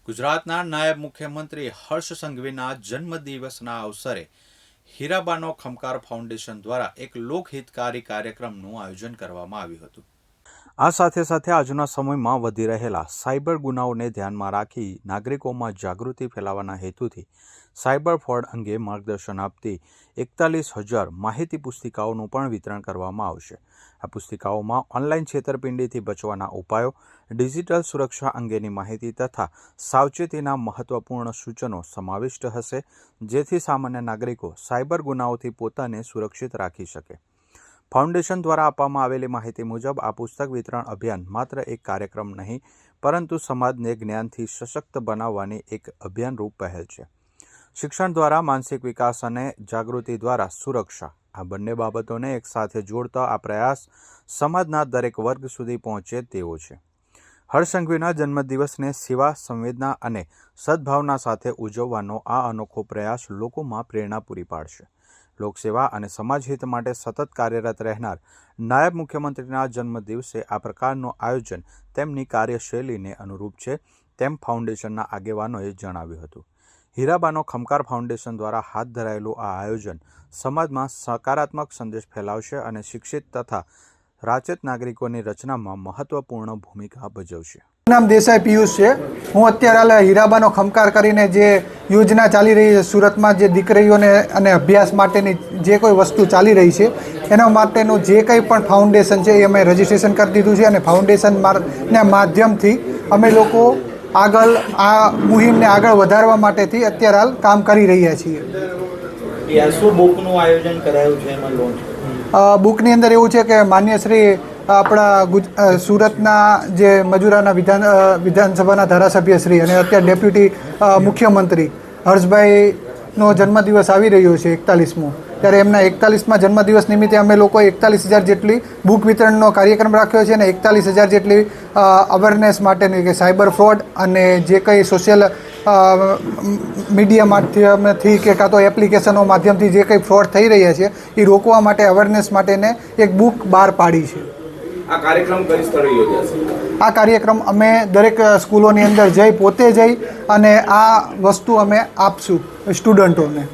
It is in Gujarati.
ગુજરાતના નાયબ મુખ્યમંત્રી હર્ષ સંઘવીના જન્મદિવસના અવસરે હીરાબાનો ખમકાર ફાઉન્ડેશન દ્વારા એક લોકહિતકારી કાર્યક્રમનું આયોજન કરવામાં આવ્યું હતું। આ સાથે આજના સમયમાં વધી રહેલા સાયબર ગુનાઓને ધ્યાનમાં રાખી નાગરિકોમાં જાગૃતિ ફેલાવવાના હેતુથી સાયબર ફ્રોડ અંગે માર્ગદર્શન આપતી 41,000 માહિતી પુસ્તિકાઓનું પણ વિતરણ કરવામાં આવશે। આ પુસ્તિકાઓમાં ઓનલાઈન છેતરપિંડીથી બચવાના ઉપાયો, ડિજિટલ સુરક્ષા અંગેની માહિતી તથા સાવચેતીના મહત્વપૂર્ણ સૂચનો સમાવિષ્ટ હશે, જેથી સામાન્ય નાગરિકો સાયબર ગુનાઓથી પોતાને સુરક્ષિત રાખી શકે। ફાઉન્ડેશન દ્વારા આપવામાં આવેલી માહિતી મુજબ આ પુસ્તક વિતરણ અભિયાન માત્ર એક કાર્યક્રમ નહીં, પરંતુ સમાજને જ્ઞાનથી સશક્ત બનાવવાની એક અભિયાનરૂપ પહેલ છે। શિક્ષણ દ્વારા માનસિક વિકાસ અને જાગૃતિ દ્વારા સુરક્ષા, આ બંને બાબતોને એકસાથે જોડતા આ પ્રયાસ સમાજના દરેક વર્ગ સુધી પહોંચે તેવો છે। હર્ષ સંઘવીના જન્મદિવસને સેવા, સંવેદના અને સદભાવના સાથે ઉજવવાનો આ અનોખો પ્રયાસ લોકોમાં પ્રેરણા પૂરી પાડશે। લોકસેવા અને સમાજહિત માટે સતત કાર્યરત રહેનાર નાયબ મુખ્યમંત્રીના જન્મદિવસે આ પ્રકારનું આયોજન તેમની કાર્યશૈલીને અનુરૂપ છે, તેમ ફાઉન્ડેશનના આગેવાનોએ જણાવ્યું હતું। હીરાબાનો ખમકાર ફાઉન્ડેશન દ્વારા હાથ ધરાયેલું આ આયોજન સમાજમાં સકારાત્મક સંદેશ ફેલાવશે અને શિક્ષિત તથા રાચેત નાગરિકોની રચનામાં મહત્વપૂર્ણ ભૂમિકા ભજવશે। નામ દેસાઈ પિયુષ છે। હું અત્યારે હાલ હીરાબાનો ખમકાર કરીને જે યોજના ચાલી રહી છે સુરતમાં, જે દીકરીઓને અને અભ્યાસ માટેની જે કોઈ વસ્તુ ચાલી રહી છે એના માટેનું જે કંઈ પણ ફાઉન્ડેશન છે એ અમે રજીસ્ટ્રેશન કરી દીધું છે અને ફાઉન્ડેશનના માધ્યમથી અમે લોકો આગળ આ મુહિમને આગળ વધારવા માટેથી અત્યારે હાલ કામ કરી રહ્યા છીએ। શું બુકનું આયોજન કરાયું છે એમાં લોન્ચ? બુકની અંદર એવું છે કે માન્ય શ્રી આપણા સુરતના જે મજૂરાના વિધાનસભાના ધારાસભ્ય શ્રી અને અત્યારે ડેપ્યુટી મુખ્યમંત્રી હર્ષભાઈનો જન્મદિવસ આવી રહ્યો છે 41મો, ત્યારે એમના 41મા જન્મદિવસ નિમિત્તે અમે લોકો 41,000 જેટલી બુક વિતરણનો કાર્યક્રમ રાખ્યો છે અને 41,000 જેટલી અવેરનેસ માટેની કે સાયબર ફ્રોડ અને જે કંઈ સોશિયલ મીડિયા માધ્યમથી કે કાં તો એપ્લિકેશનો માધ્યમથી જે કંઈ ફ્રોડ થઈ રહ્યા છે એ રોકવા માટે અવેરનેસ માટેને એક બુક બહાર પાડી છે। આ કાર્યક્રમ કઈ સ્થળે યોજાશે? આ કાર્યક્રમ અમે દરેક સ્કૂલોની અંદર જઈ પોતે જઈ અને આ વસ્તુ અમે આપશું સ્ટુડન્ટોને।